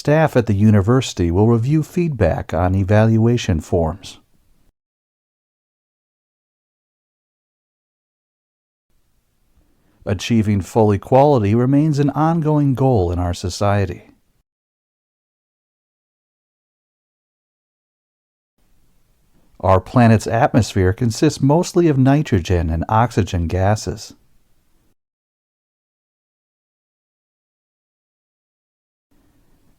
Staff at the university will review feedback on evaluation forms. Achieving full equality remains an ongoing goal in our society. Our planet's atmosphere consists mostly of nitrogen and oxygen gases.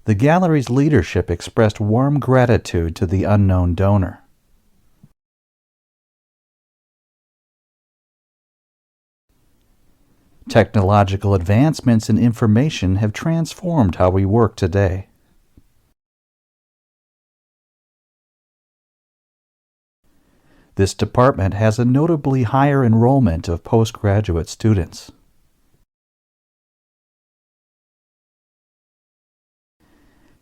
The gallery's leadership expressed warm gratitude to the unknown donor. Technological advancements in information have transformed how we work today. This department has a notably higher enrollment of postgraduate students.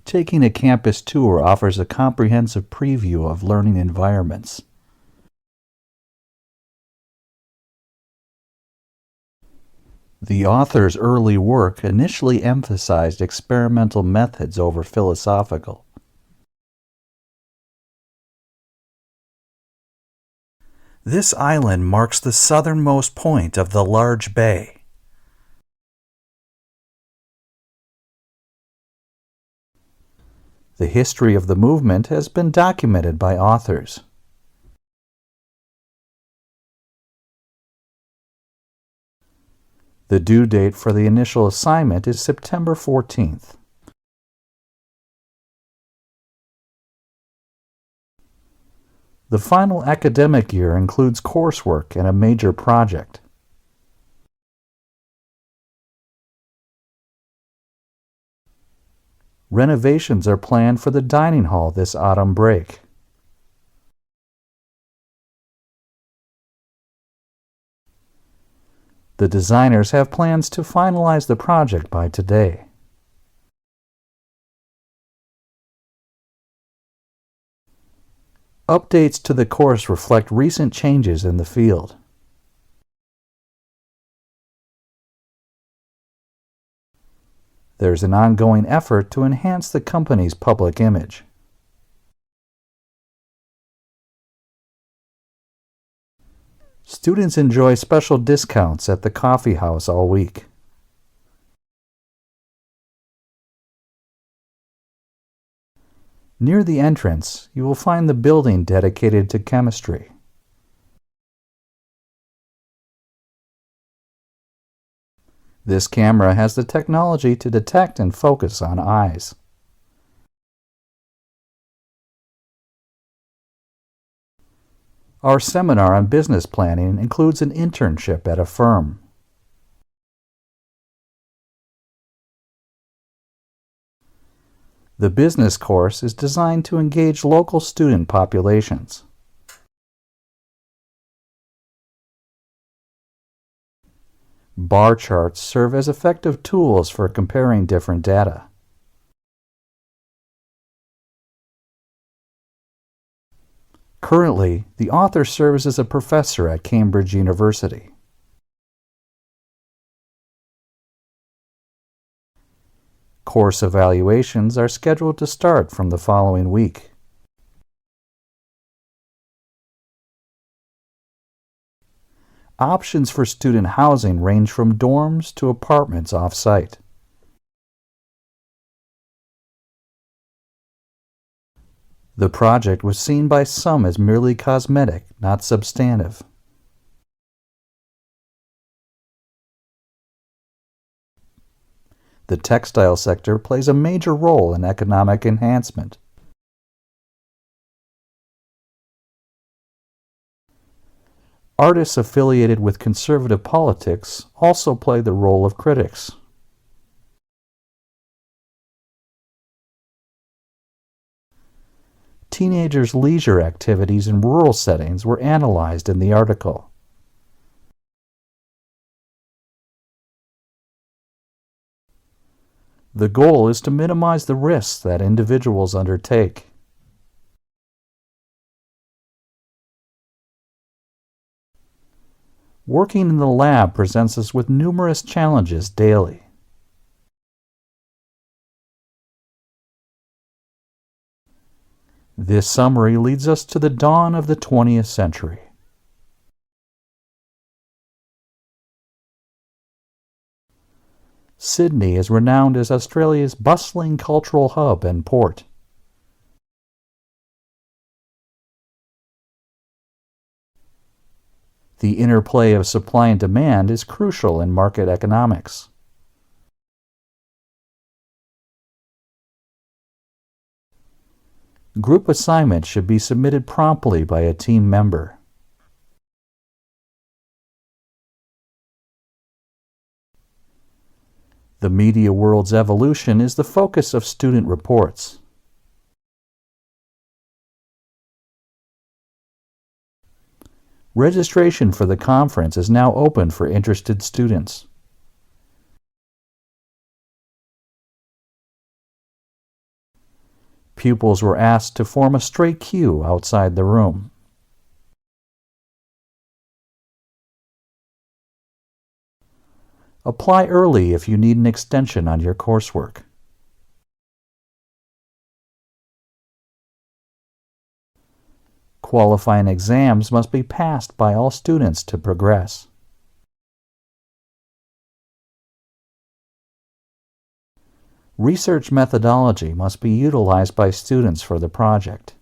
Taking a campus tour offers a comprehensive preview of learning environments. The author's early work initially emphasized experimental methods over philosophical. This island marks the southernmost point of the large bay. The history of the movement has been documented by authors. The due date for the initial assignment is September 14th. The final academic year includes coursework and a major project. Renovations are planned for the dining hall this autumn break. The designers have plans to finalize the project by today. Updates to the course reflect recent changes in the field. There's an ongoing effort to enhance the company's public image. Students enjoy special discounts at the coffee house all week. Near the entrance, you will find the building dedicated to chemistry. This camera has the technology to detect and focus on eyes. Our seminar on business planning includes an internship at a firm. The business course is designed to engage local student populations. Bar charts serve as effective tools for comparing different data. Currently, the author serves as a professor at Cambridge University. Course evaluations are scheduled to start from the following week. Options for student housing range from dorms to apartments off-site. The project was seen by some as merely cosmetic, not substantive. The textile sector plays a major role in economic enhancement. Artists affiliated with conservative politics also play the role of critics. Teenagers' leisure activities in rural settings were analyzed in the article. The goal is to minimize the risks that individuals undertake. Working in the lab presents us with numerous challenges daily. This summary leads us to the dawn of the 20th century. Sydney is renowned as Australia's bustling cultural hub and port. The interplay of supply and demand is crucial in market economics. Group assignments should be submitted promptly by a team member. The media world's evolution is the focus of student reports. Registration for the conference is now open for interested students. Pupils were asked to form a straight queue outside the room. Apply early if you need an extension on your coursework. Qualifying exams must be passed by all students to progress. Research methodology must be utilized by students for the project.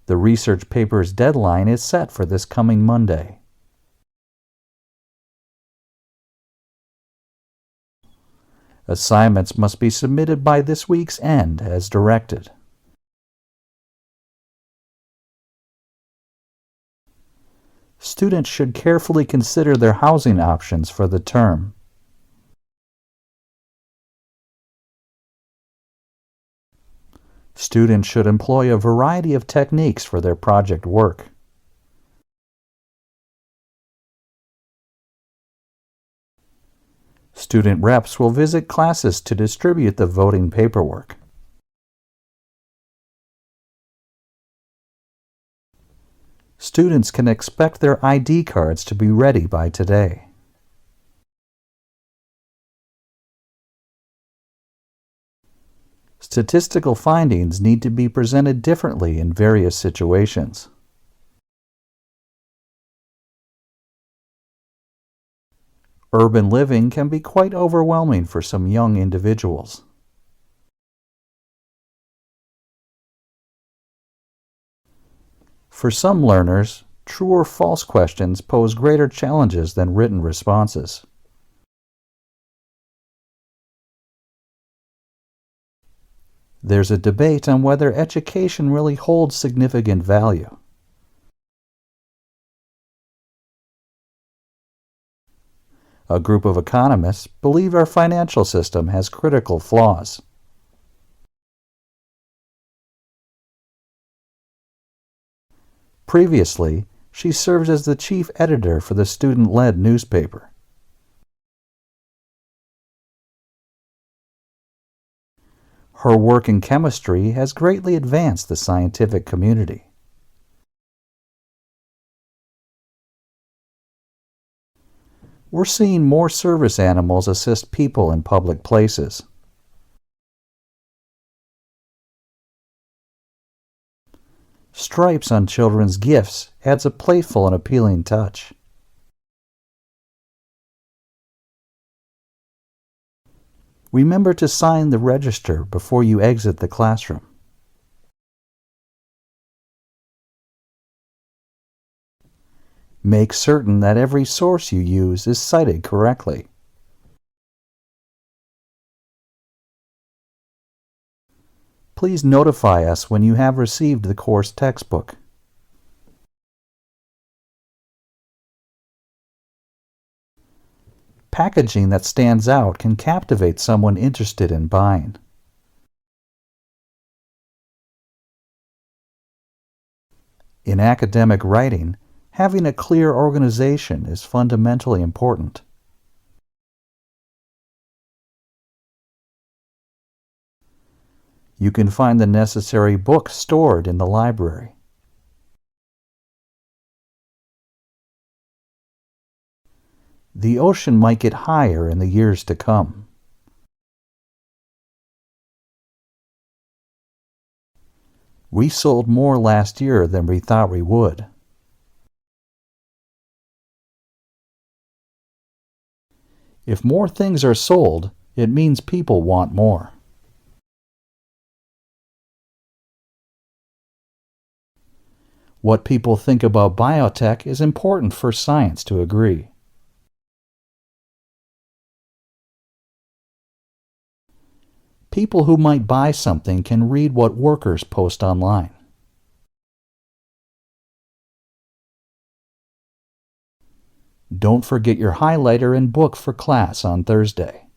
The research paper's deadline is set for this coming Monday. Assignments must be submitted by this week's end as directed. Students should carefully consider their housing options for the term. Students should employ a variety of techniques for their project work. Student reps will visit classes to distribute the voting paperwork. Students can expect their ID cards to be ready by today. Statistical findings need to be presented differently in various situations. Urban living can be quite overwhelming for some young individuals. For some learners, true or false questions pose greater challenges than written responses. There's a debate on whether education really holds significant value. A group of economists believe our financial system has critical flaws. Previously, she served as the chief editor for the student-led newspaper. Her work in chemistry has greatly advanced the scientific community. We're seeing more service animals assist people in public places. Stripes on children's gifts adds a playful and appealing touch. Remember to sign the register before you exit the classroom. Make certain that every source you use is cited correctly. Please notify us when you have received the course textbook. Packaging that stands out can captivate someone interested in buying. In academic writing, having a clear organization is fundamentally important. You can find the necessary books stored in the library. The ocean might get higher in the years to come. We sold more last year than we thought we would. If more things are sold, it means people want more. What people think about biotech is important for science to agree. People who might buy something can read what workers post online. Don't forget your highlighter and book for class on Thursday.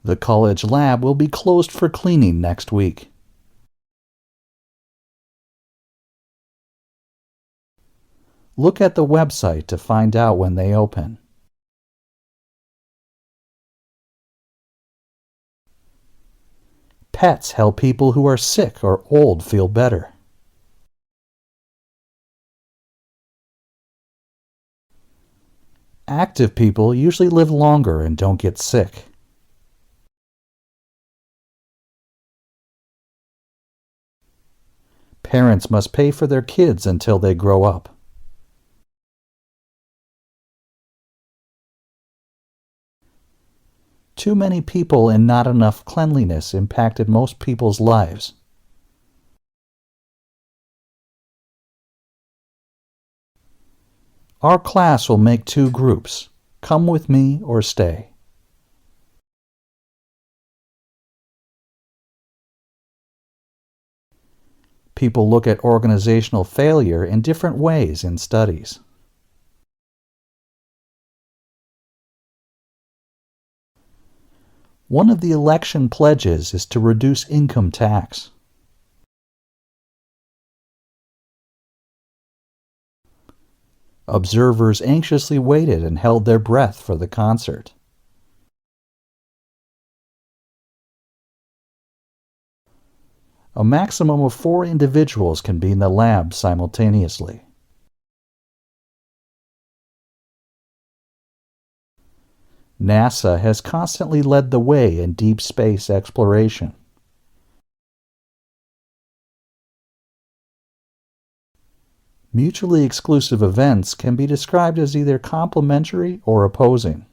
The college lab will be closed for cleaning next week. Look at the website to find out when they open. Pets help people who are sick or old feel better. Active people usually live longer and don't get sick. Parents must pay for their kids until they grow up. Too many people and not enough cleanliness impacted most people's lives. Our class will make 2 groups. Come with me or stay. People look at organizational failure in different ways in studies. One of the election pledges is to reduce income tax. Observers anxiously waited and held their breath for the concert. A maximum of 4 individuals can be in the lab simultaneously. NASA has constantly led the way in deep space exploration. Mutually exclusive events can be described as either complementary or opposing.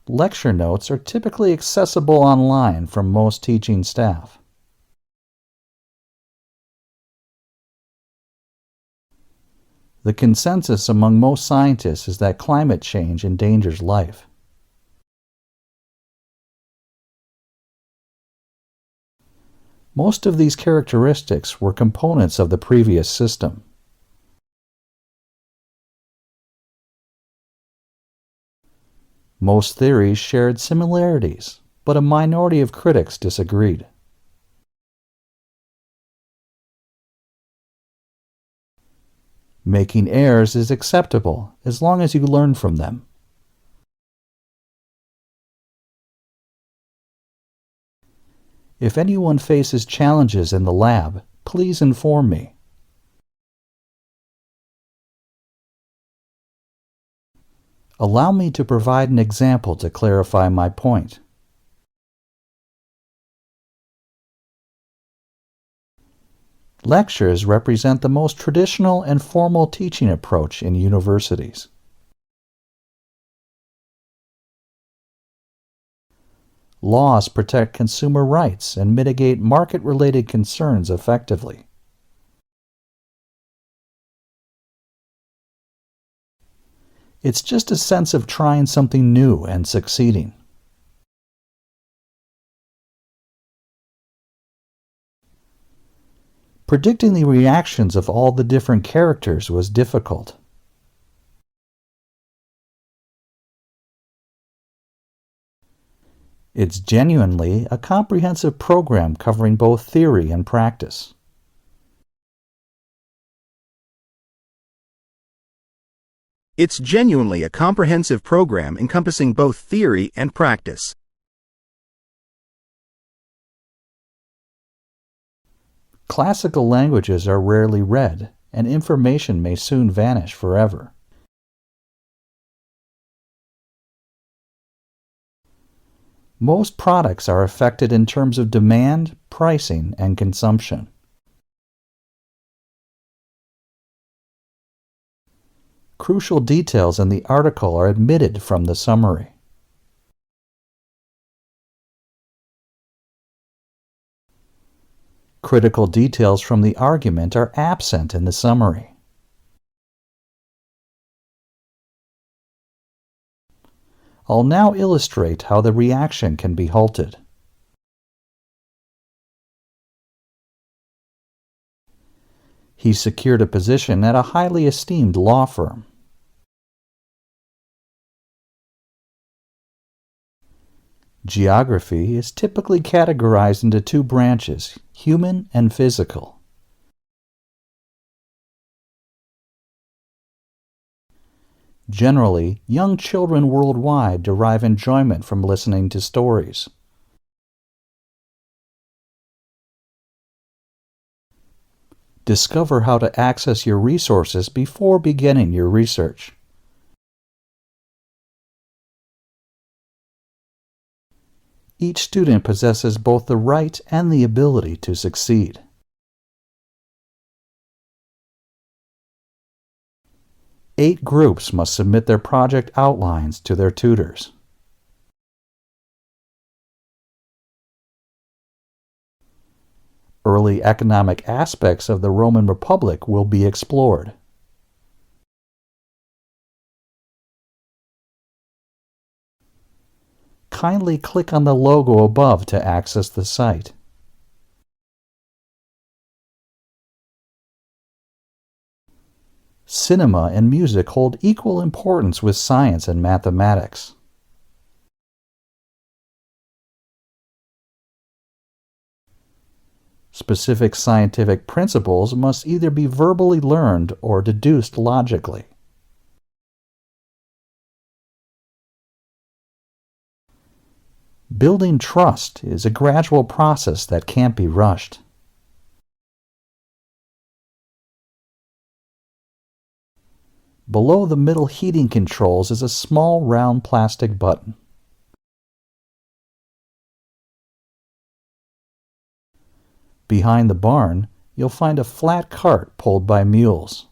Lecture notes are typically accessible online from most teaching staff. The consensus among most scientists is that climate change endangers life. Most of these characteristics were components of the previous system. Most theories shared similarities, but a minority of critics disagreed. Making errors is acceptable as long as you learn from them. If anyone faces challenges in the lab, please inform me. Allow me to provide an example to clarify my point. Lectures represent the most traditional and formal teaching approach in universities. Laws protect consumer rights and mitigate market-related concerns effectively. It's just a sense of trying something new and succeeding. Predicting the reactions of all the different characters was difficult. It's genuinely a comprehensive program covering both theory and practice. It's genuinely a comprehensive program encompassing both theory and practice. Classical languages are rarely read, and information may soon vanish forever. Most products are affected in terms of demand, pricing, and consumption. Crucial details in the article are omitted from the summary. Critical details from the argument are absent in the summary. I'll now illustrate how the reaction can be halted. He secured a position at a highly esteemed law firm. Geography is typically categorized into two branches, human and physical. Generally, young children worldwide derive enjoyment from listening to stories. Discover how to access your resources before beginning your research. Each student possesses both the right and the ability to succeed. Eight groups must submit their project outlines to their tutors. Early economic aspects of the Roman Republic will be explored. Kindly click on the logo above to access the site. Cinema and music hold equal importance with science and mathematics. Specific scientific principles must either be verbally learned or deduced logically. Building trust is a gradual process that can't be rushed. Below the middle heating controls is a small round plastic button. Behind the barn, you'll find a flat cart pulled by mules.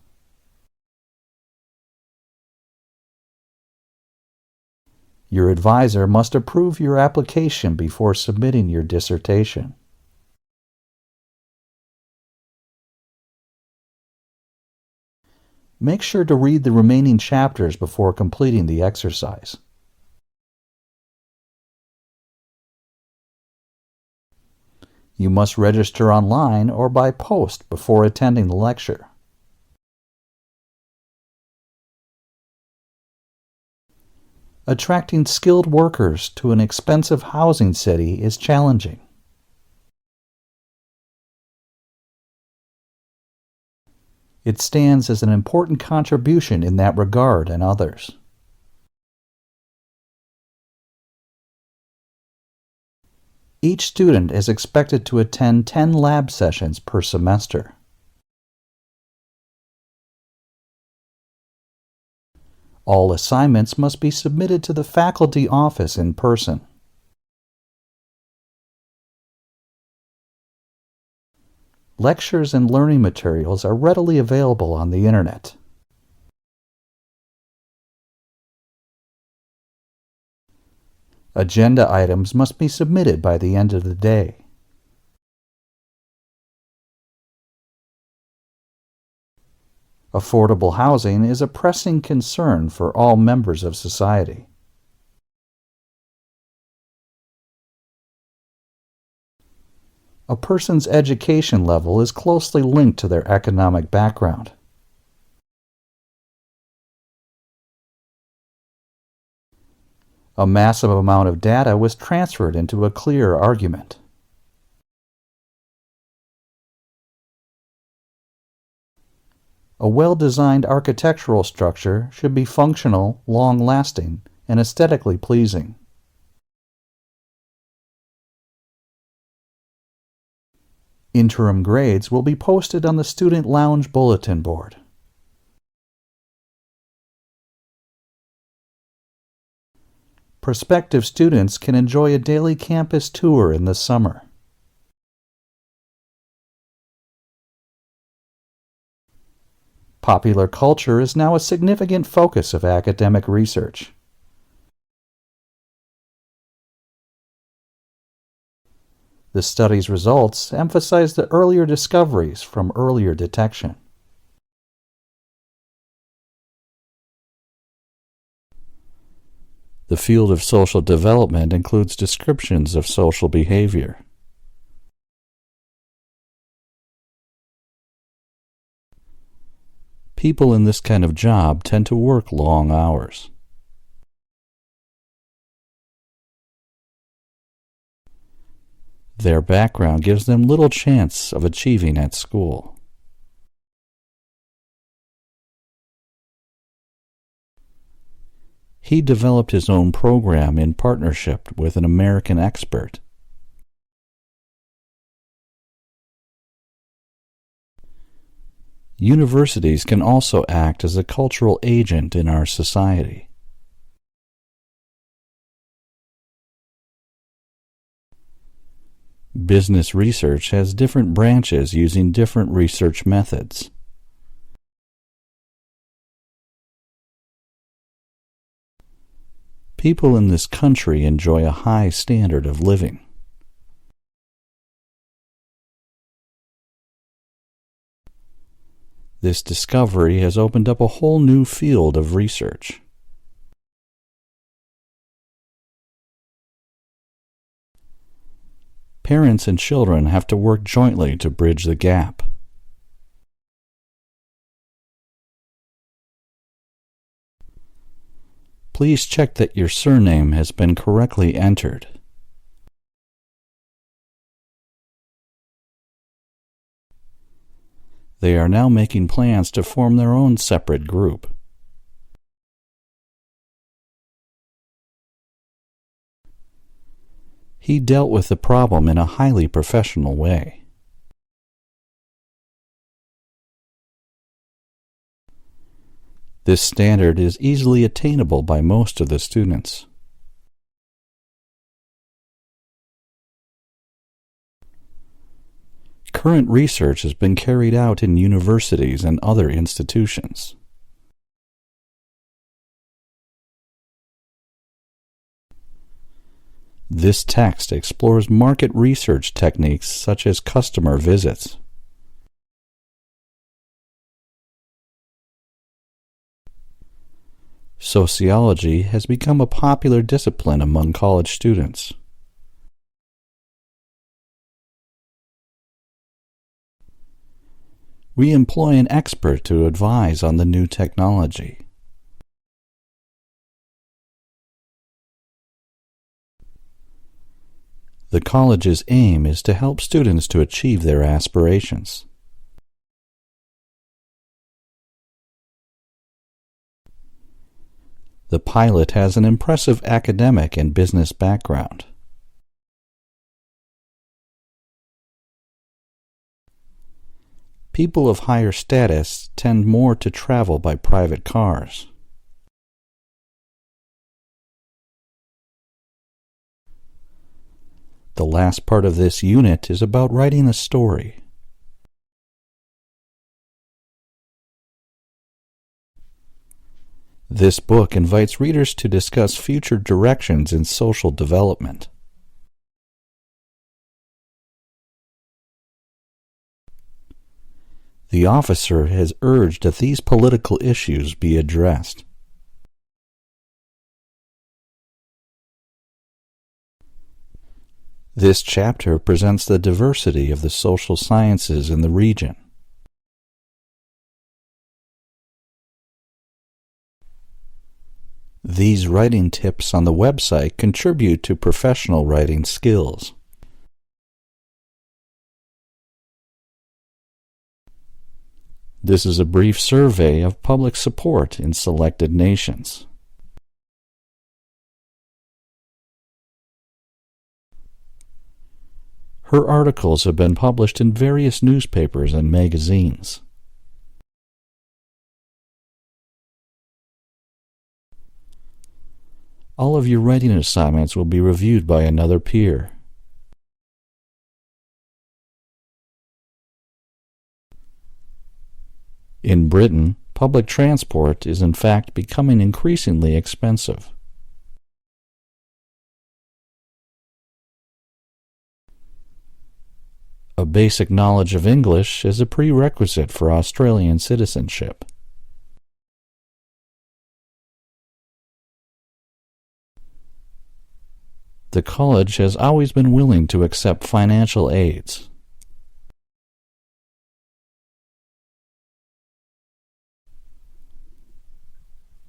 Your advisor must approve your application before submitting your dissertation. Make sure to read the remaining chapters before completing the exercise. You must register online or by post before attending the lecture. Attracting skilled workers to an expensive housing city is challenging. It stands as an important contribution in that regard and others. Each student is expected to attend 10 lab sessions per semester. All assignments must be submitted to the faculty office in person. Lectures and learning materials are readily available on the Internet. Agenda items must be submitted by the end of the day. Affordable housing is a pressing concern for all members of society. A person's education level is closely linked to their economic background. A massive amount of data was transferred into a clear argument. A well-designed architectural structure should be functional, long-lasting, and aesthetically pleasing. Interim grades will be posted on the Student Lounge bulletin board. Prospective students can enjoy a daily campus tour in the summer. Popular culture is now a significant focus of academic research. The study's results emphasize the earlier discoveries from earlier detection. The field of social development includes descriptions of social behavior. People in this kind of job tend to work long hours. Their background gives them little chance of achieving at school. He developed his own program in partnership with an American expert. Universities can also act as a cultural agent in our society. Business research has different branches using different research methods. People in this country enjoy a high standard of living. This discovery has opened up a whole new field of research. Parents and children have to work jointly to bridge the gap. Please check that your surname has been correctly entered. They are now making plans to form their own separate group. He dealt with the problem in a highly professional way. This standard is easily attainable by most of the students. Current research has been carried out in universities and other institutions. This text explores market research techniques such as customer visits. Sociology has become a popular discipline among college students. We employ an expert to advise on the new technology. The college's aim is to help students to achieve their aspirations. The pilot has an impressive academic and business background. People of higher status tend more to travel by private cars. The last part of this unit is about writing a story. This book invites readers to discuss future directions in social development. The officer has urged that these political issues be addressed. This chapter presents the diversity of the social sciences in the region. These writing tips on the website contribute to professional writing skills. This is a brief survey of public support in selected nations. Her articles have been published in various newspapers and magazines. All of your writing assignments will be reviewed by another peer. In Britain, public transport is in fact becoming increasingly expensive. A basic knowledge of English is a prerequisite for Australian citizenship. The college has always been willing to accept financial aids.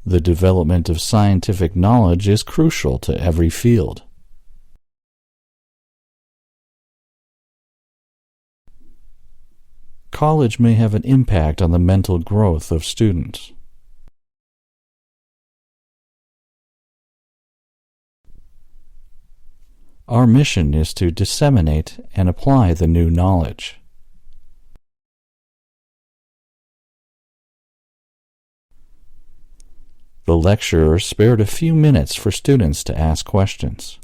The development of scientific knowledge is crucial to every field. College may have an impact on the mental growth of students. Our mission is to disseminate and apply the new knowledge. The lecturer spared a few minutes for students to ask questions.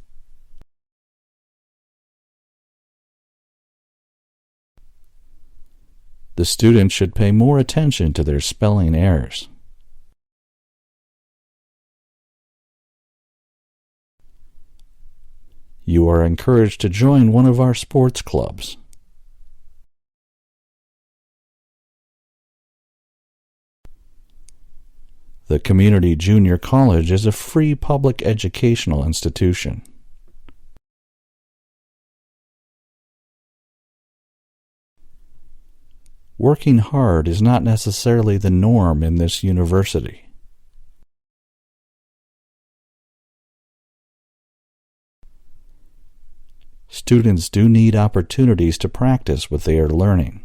The students should pay more attention to their spelling errors. You are encouraged to join one of our sports clubs. The Community Junior College is a free public educational institution. Working hard is not necessarily the norm in this university. Students do need opportunities to practice what they are learning.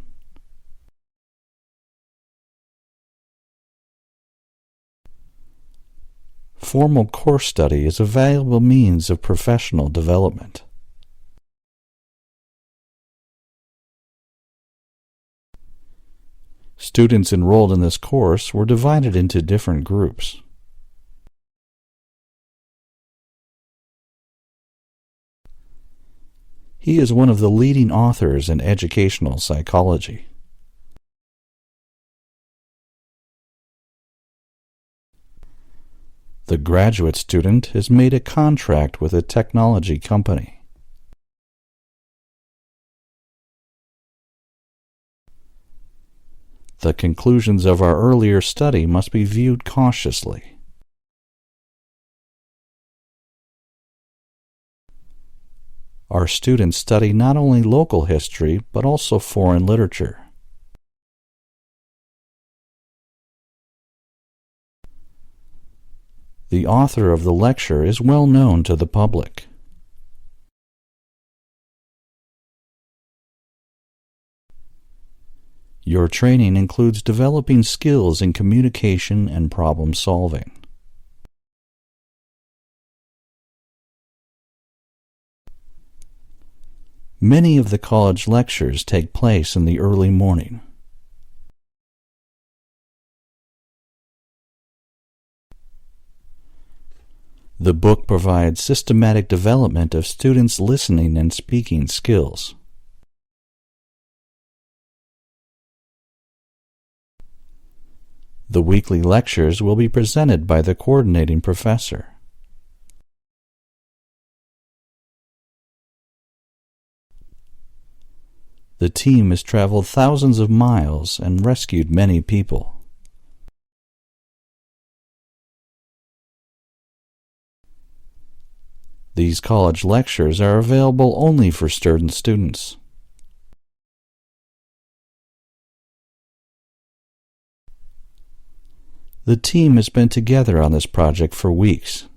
Formal course study is a valuable means of professional development. Students enrolled in this course were divided into different groups. He is one of the leading authors in educational psychology. The graduate student has made a contract with a technology company. The conclusions of our earlier study must be viewed cautiously. Our students study not only local history, but also foreign literature. The author of the lecture is well known to the public. Your training includes developing skills in communication and problem solving. Many of the college lectures take place in the early morning. The book provides systematic development of students' listening and speaking skills. The weekly lectures will be presented by the coordinating professor. The team has traveled thousands of miles and rescued many people. These college lectures are available only for certain students. The team has been together on this project for weeks.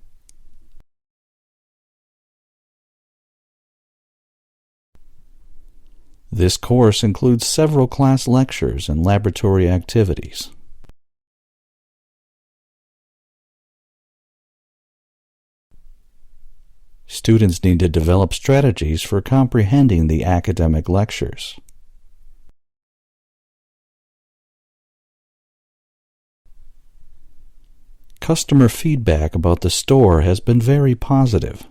This course includes several class lectures and laboratory activities. Students need to develop strategies for comprehending the academic lectures. Customer feedback about the store has been very positive.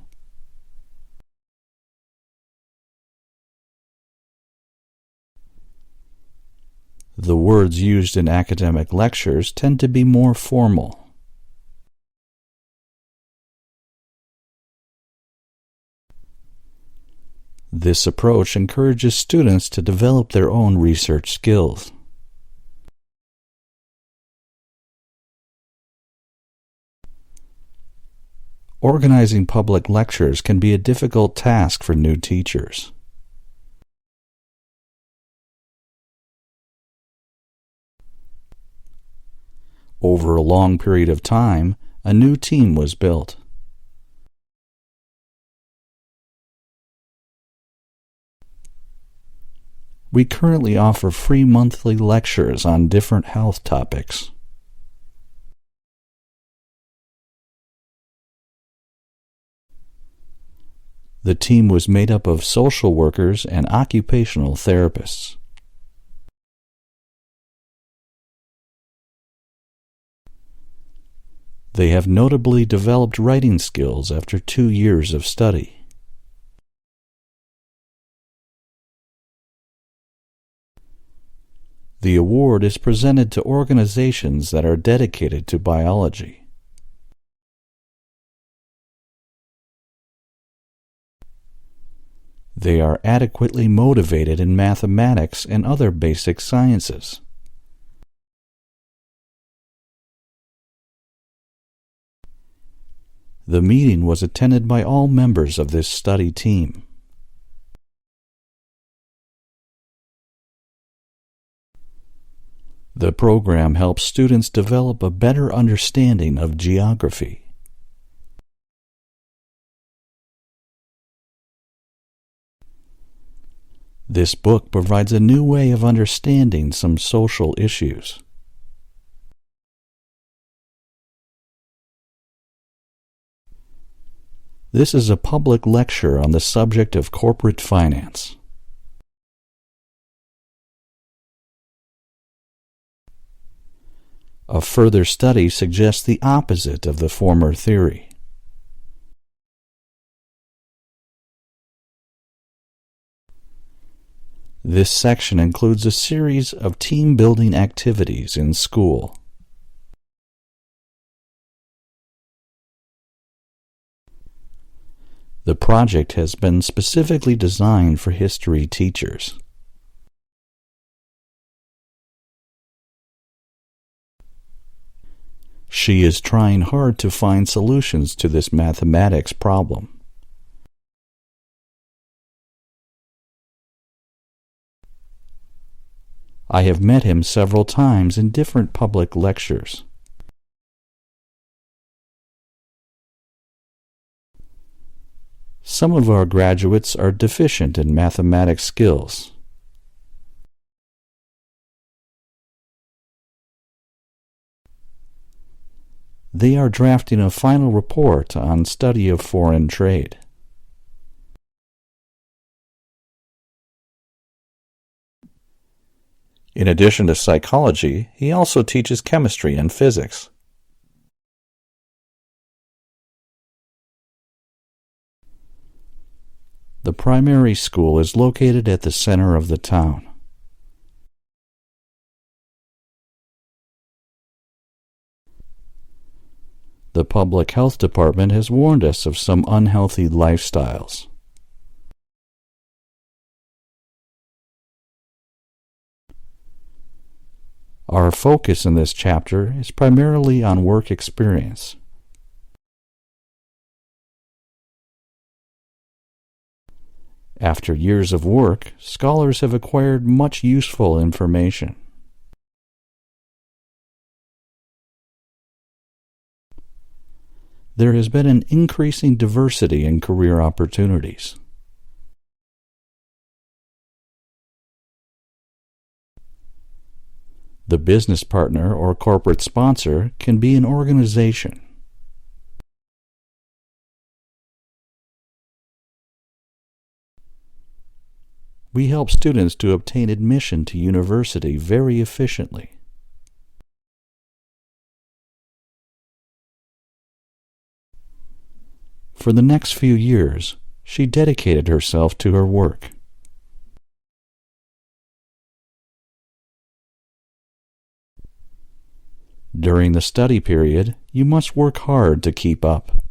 The words used in academic lectures tend to be more formal. This approach encourages students to develop their own research skills. Organizing public lectures can be a difficult task for new teachers. Over a long period of time, a new team was built. We currently offer free monthly lectures on different health topics. The team was made up of social workers and occupational therapists. They have notably developed writing skills after 2 years of study. The award is presented to organizations that are dedicated to biology. They are adequately motivated in mathematics and other basic sciences. The meeting was attended by all members of this study team. The program helps students develop a better understanding of geography. This book provides a new way of understanding some social issues. This is a public lecture on the subject of corporate finance. A further study suggests the opposite of the former theory. This section includes a series of team-building activities in school. The project has been specifically designed for history teachers. She is trying hard to find solutions to this mathematics problem. I have met him several times in different public lectures. Some of our graduates are deficient in mathematics skills. They are drafting a final report on study of foreign trade. In addition to psychology, he also teaches chemistry and physics. The primary school is located at the center of the town. The public health department has warned us of some unhealthy lifestyles. Our focus in this chapter is primarily on work experience. After years of work, scholars have acquired much useful information. There has been an increasing diversity in career opportunities. The business partner or corporate sponsor can be an organization. We help students to obtain admission to university very efficiently. For the next few years, she dedicated herself to her work. During the study period, you must work hard to keep up.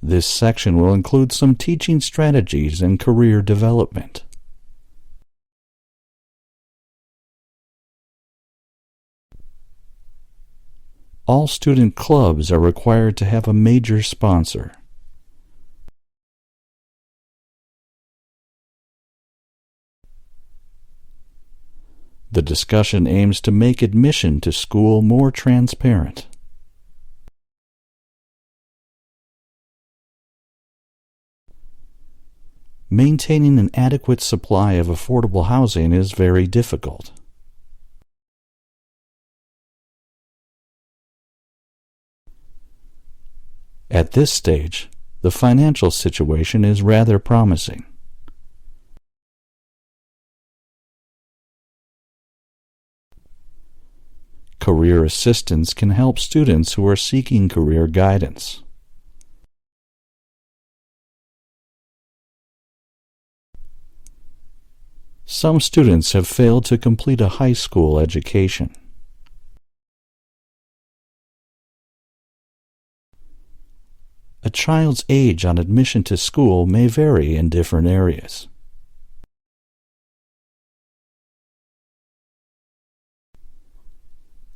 This section will include some teaching strategies and career development. All student clubs are required to have a major sponsor. The discussion aims to make admission to school more transparent. Maintaining an adequate supply of affordable housing is very difficult. At this stage, the financial situation is rather promising. Career assistance can help students who are seeking career guidance. Some students have failed to complete a high school education. A child's age on admission to school may vary in different areas.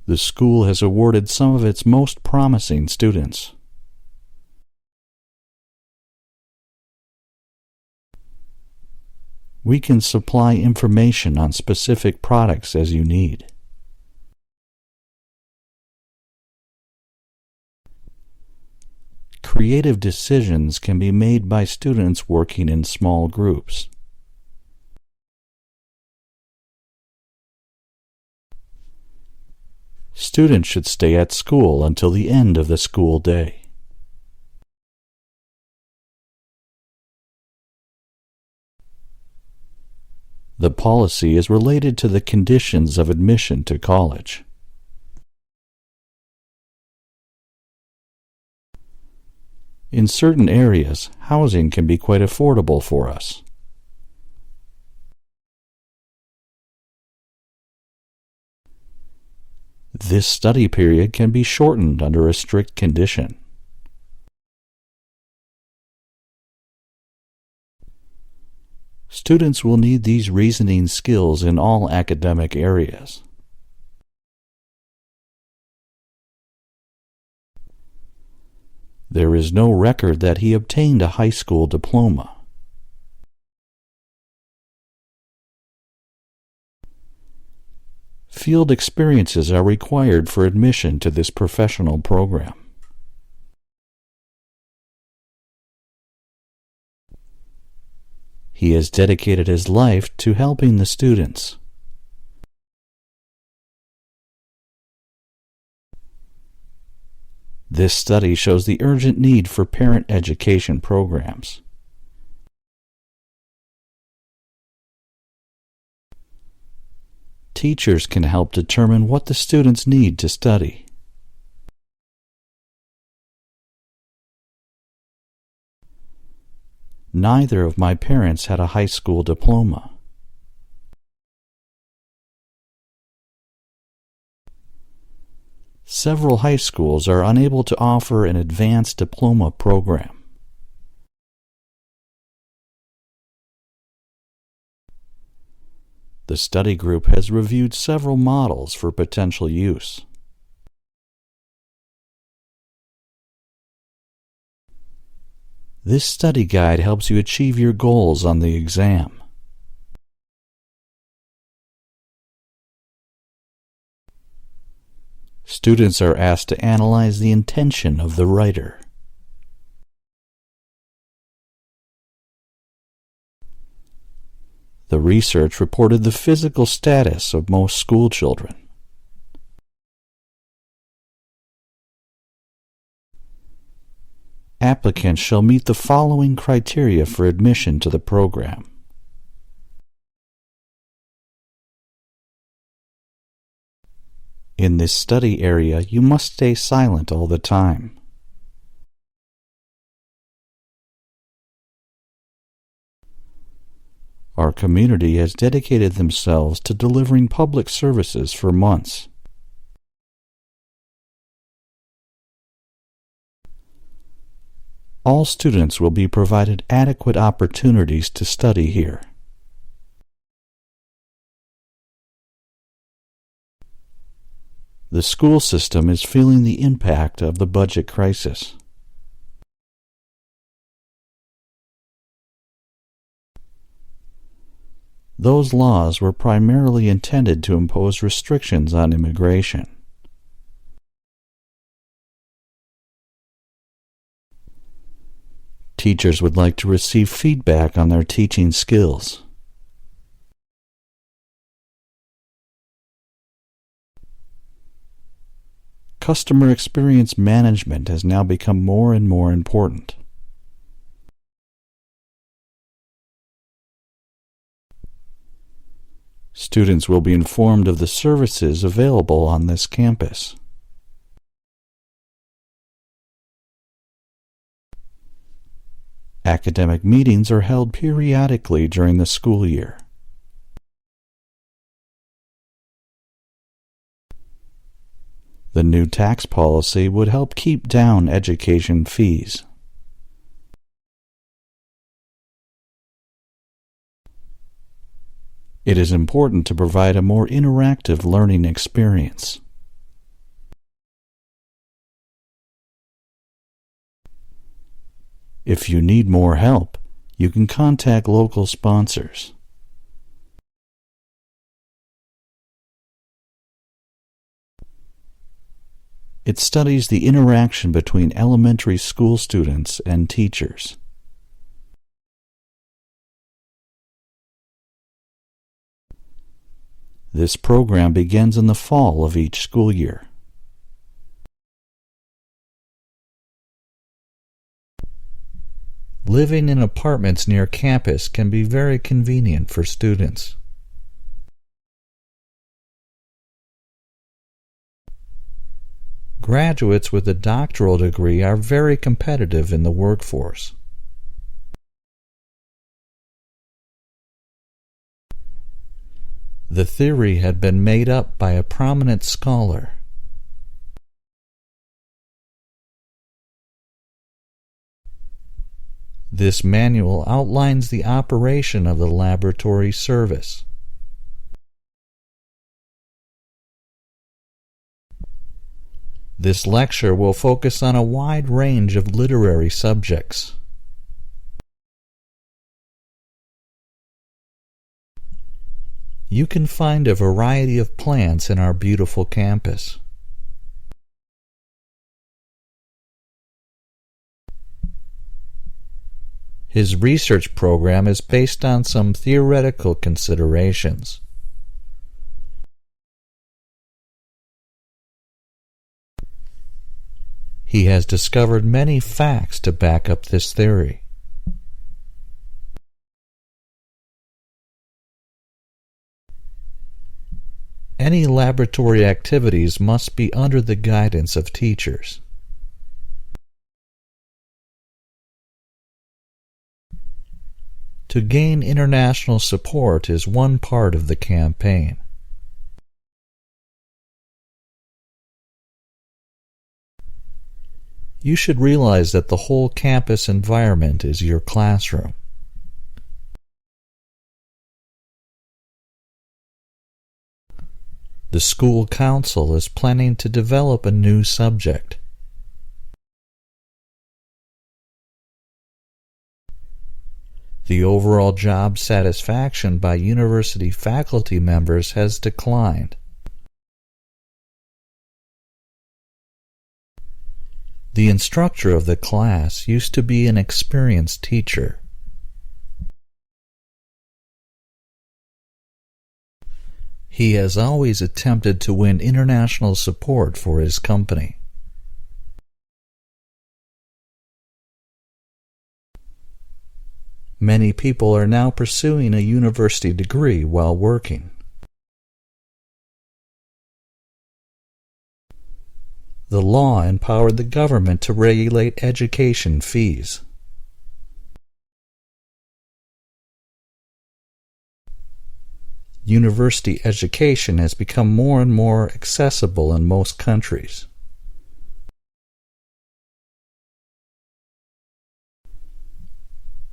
The school has awarded some of its most promising students. We can supply information on specific products as you need. Creative decisions can be made by students working in small groups. Students should stay at school until the end of the school day. The policy is related to the conditions of admission to college. In certain areas, housing can be quite affordable for us. This study period can be shortened under a strict condition. Students will need these reasoning skills in all academic areas. There is no record that he obtained a high school diploma. Field experiences are required for admission to this professional program. He has dedicated his life to helping the students. This study shows the urgent need for parent education programs. Teachers can help determine what the students need to study. Neither of my parents had a high school diploma. Several high schools are unable to offer an advanced diploma program. The study group has reviewed several models for potential use. This study guide helps you achieve your goals on the exam. Students are asked to analyze the intention of the writer. The research reported the physical status of most school children. Applicants shall meet the following criteria for admission to the program. In this study area, you must stay silent all the time. Our community has dedicated themselves to delivering public services for months. All students will be provided adequate opportunities to study here. The school system is feeling the impact of the budget crisis. Those laws were primarily intended to impose restrictions on immigration. Teachers would like to receive feedback on their teaching skills. Customer experience management has now become more and more important. Students will be informed of the services available on this campus. Academic meetings are held periodically during the school year. The new tax policy would help keep down education fees. It is important to provide a more interactive learning experience. If you need more help, you can contact local sponsors. It studies the interaction between elementary school students and teachers. This program begins in the fall of each school year. Living in apartments near campus can be very convenient for students. Graduates with a doctoral degree are very competitive in the workforce. The theory had been made up by a prominent scholar. This manual outlines the operation of the laboratory service. This lecture will focus on a wide range of literary subjects. You can find a variety of plants in our beautiful campus. His research program is based on some theoretical considerations. He has discovered many facts to back up this theory. Any laboratory activities must be under the guidance of teachers. To gain international support is one part of the campaign. You should realize that the whole campus environment is your classroom. The school council is planning to develop a new subject. The overall job satisfaction by university faculty members has declined. The instructor of the class used to be an experienced teacher. He has always attempted to win international support for his company. Many people are now pursuing a university degree while working. The law empowered the government to regulate education fees. University education has become more and more accessible in most countries.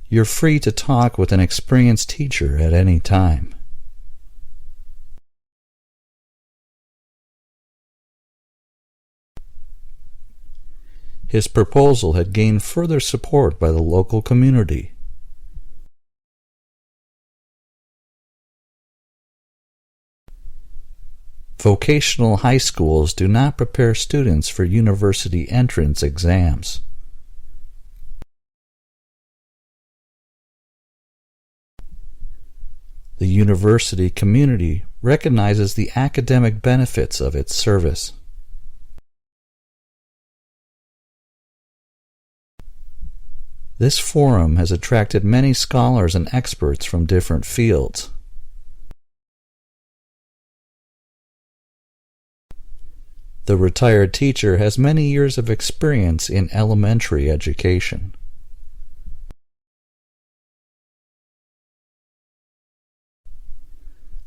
You're free to talk with an experienced teacher at any time. His proposal had gained further support by the local community. Vocational high schools do not prepare students for university entrance exams. The university community recognizes the academic benefits of its service. This forum has attracted many scholars and experts from different fields. The retired teacher has many years of experience in elementary education.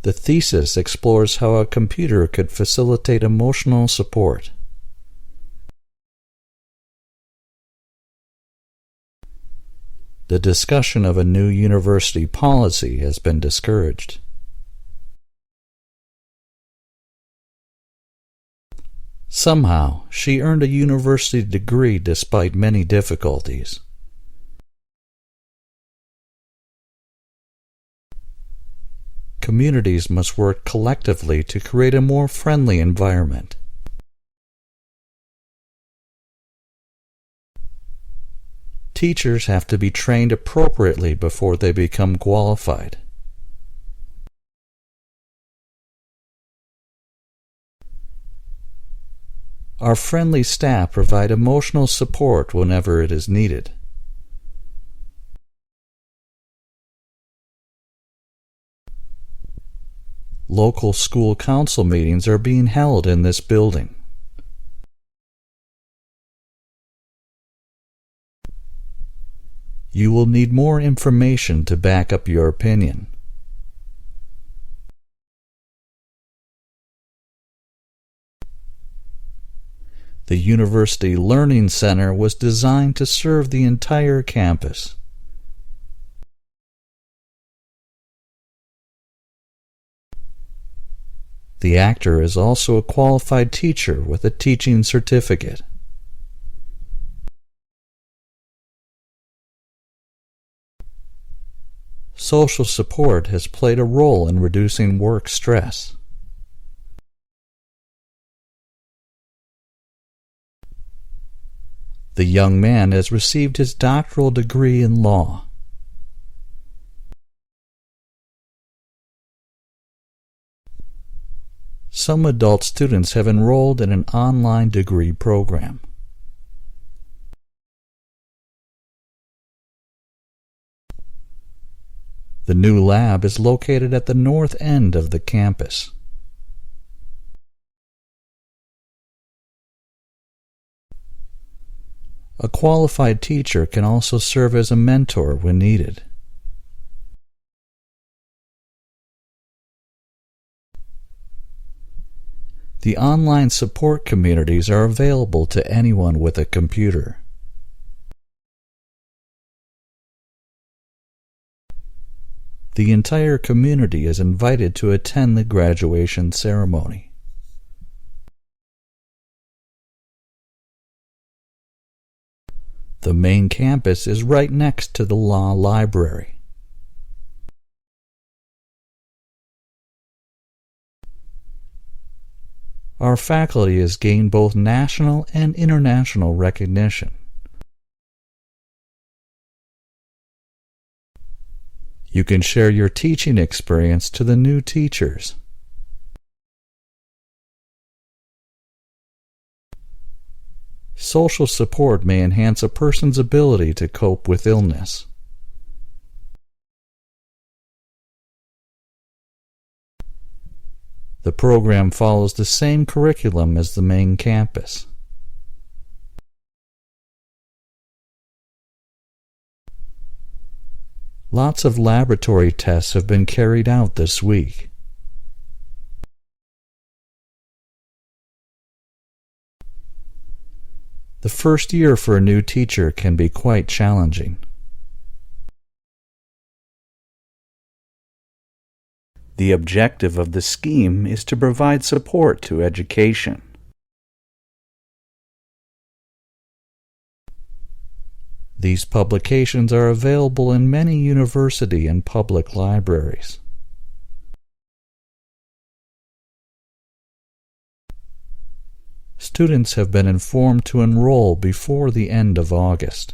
The thesis explores how a computer could facilitate emotional support. The discussion of a new university policy has been discouraged. Somehow, she earned a university degree despite many difficulties. Communities must work collectively to create a more friendly environment. Teachers have to be trained appropriately before they become qualified. Our friendly staff provide emotional support whenever it is needed. Local school council meetings are being held in this building. You will need more information to back up your opinion. The University Learning Center was designed to serve the entire campus. The actor is also a qualified teacher with a teaching certificate. Social support has played a role in reducing work stress. The young man has received his doctoral degree in law. Some adult students have enrolled in an online degree program. The new lab is located at the north end of the campus. A qualified teacher can also serve as a mentor when needed. The online support communities are available to anyone with a computer. The entire community is invited to attend the graduation ceremony. The main campus is right next to the law library. Our faculty has gained both national and international recognition. You can share your teaching experience to the new teachers. Social support may enhance a person's ability to cope with illness. The program follows the same curriculum as the main campus. Lots of laboratory tests have been carried out this week. The first year for a new teacher can be quite challenging. The objective of the scheme is to provide support to education. These publications are available in many university and public libraries. Students have been informed to enroll before the end of August.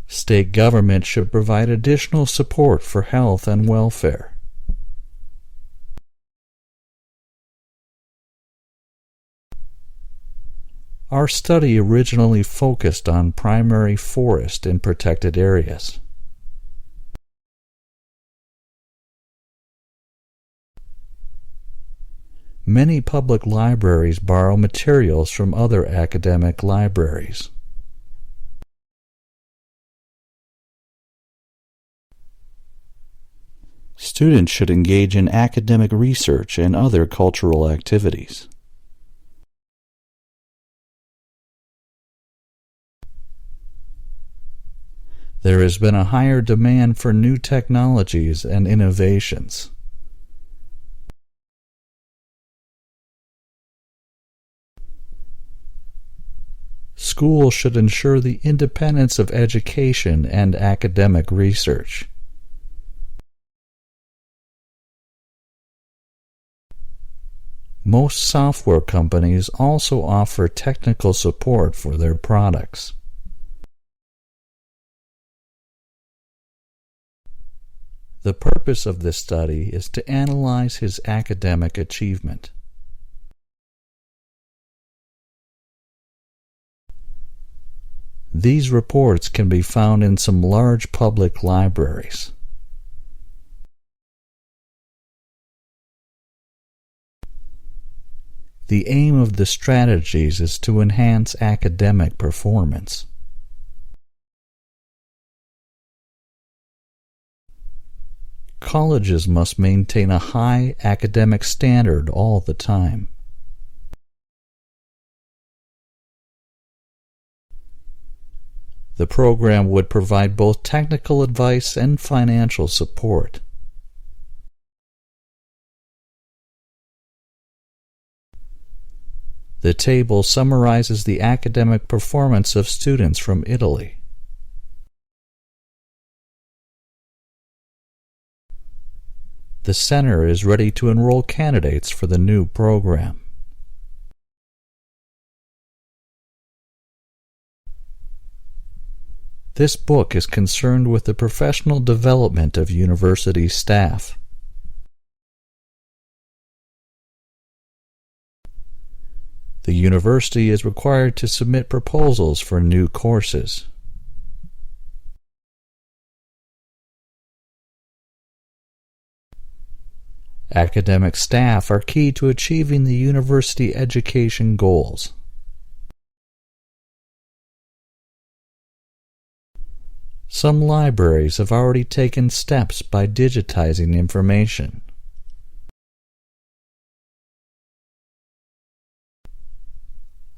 State government should provide additional support for health and welfare. Our study originally focused on primary forest in protected areas. Many public libraries borrow materials from other academic libraries. Students should engage in academic research and other cultural activities. There has been a higher demand for new technologies and innovations. Schools should ensure the independence of education and academic research. Most software companies also offer technical support for their products. The purpose of this study is to analyze his academic achievement. These reports can be found in some large public libraries. The aim of the strategies is to enhance academic performance. Colleges must maintain a high academic standard all the time. The program would provide both technical advice and financial support. The table summarizes the academic performance of students from Italy. The center is ready to enroll candidates for the new program. This book is concerned with the professional development of university staff. The university is required to submit proposals for new courses. Academic staff are key to achieving the university education goals. Some libraries have already taken steps by digitizing information.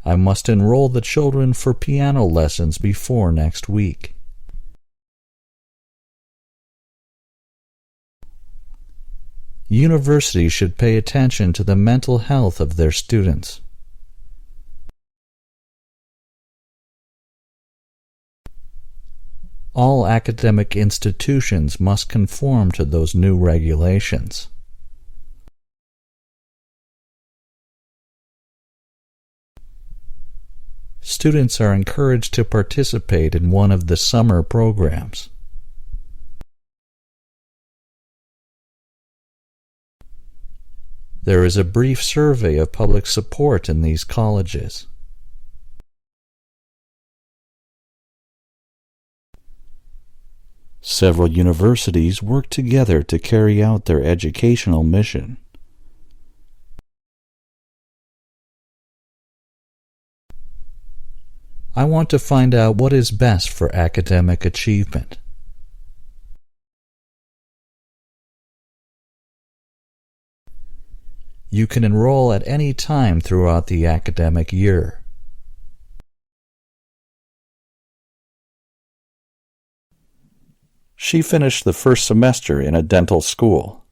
I must enroll the children for piano lessons before next week. Universities should pay attention to the mental health of their students. All academic institutions must conform to those new regulations. Students are encouraged to participate in one of the summer programs. There is a brief survey of public support in these colleges. Several universities work together to carry out their educational mission. I want to find out what is best for academic achievement. You can enroll at any time throughout the academic year. She finished the first semester in a dental school.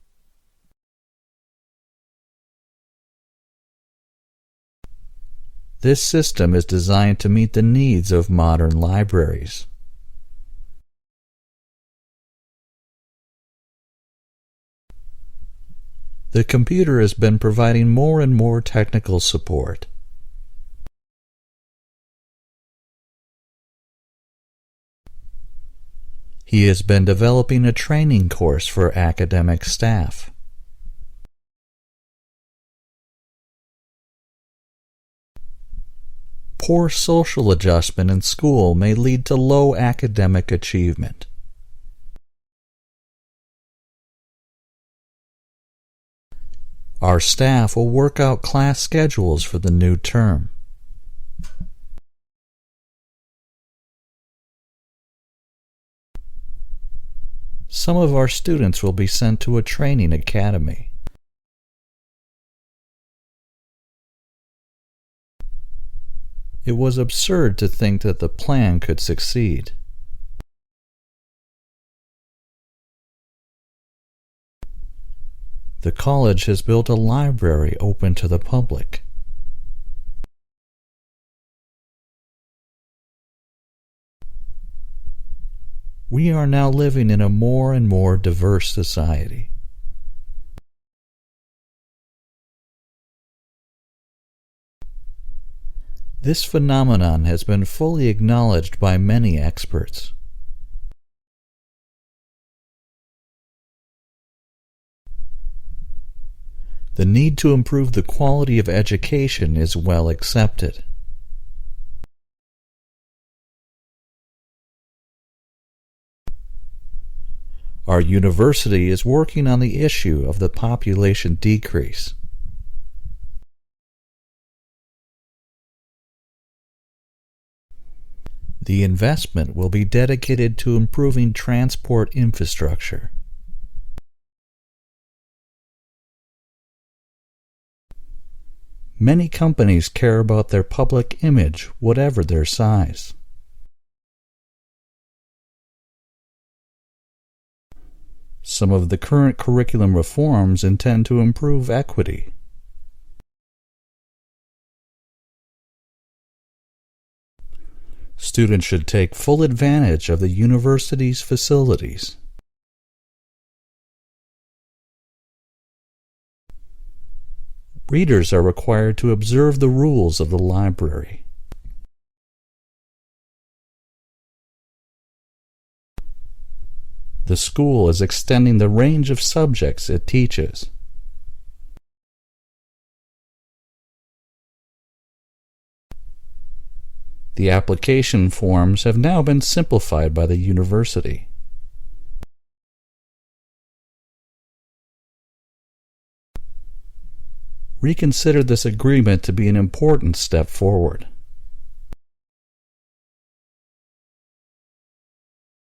This system is designed to meet the needs of modern libraries. The computer has been providing more and more technical support. He has been developing a training course for academic staff. Poor social adjustment in school may lead to low academic achievement. Our staff will work out class schedules for the new term. Some of our students will be sent to a training academy. It was absurd to think that the plan could succeed. The college has built a library open to the public. We are now living in a more and more diverse society. This phenomenon has been fully acknowledged by many experts. The need to improve the quality of education is well accepted. Our university is working on the issue of the population decrease. The investment will be dedicated to improving transport infrastructure. Many companies care about their public image, whatever their size. Some of the current curriculum reforms intend to improve equity. Students should take full advantage of the university's facilities. Readers are required to observe the rules of the library. The school is extending the range of subjects it teaches. The application forms have now been simplified by the university. We consider this agreement to be an important step forward.